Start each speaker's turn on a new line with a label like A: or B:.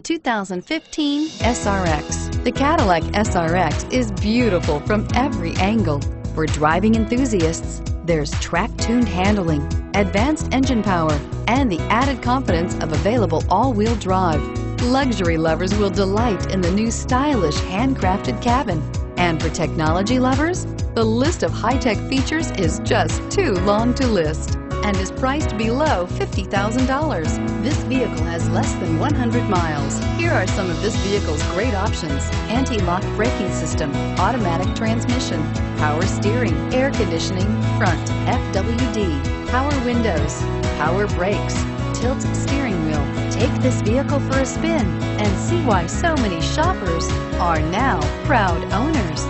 A: 2015 SRX. The Cadillac SRX is beautiful from every angle. For driving enthusiasts, there's track-tuned handling, advanced engine power, and the added confidence of available all-wheel drive. Luxury lovers will delight in the new stylish handcrafted cabin. And for technology lovers, the list of high-tech features is just too long to list and is priced below $50,000. This vehicle has less than 100 miles. Here are some of this vehicle's great options: anti-lock braking system, automatic transmission, power steering, air conditioning, front, FWD, power windows, power brakes, tilt steering wheel. Take this vehicle for a spin and see why so many shoppers are now proud owners.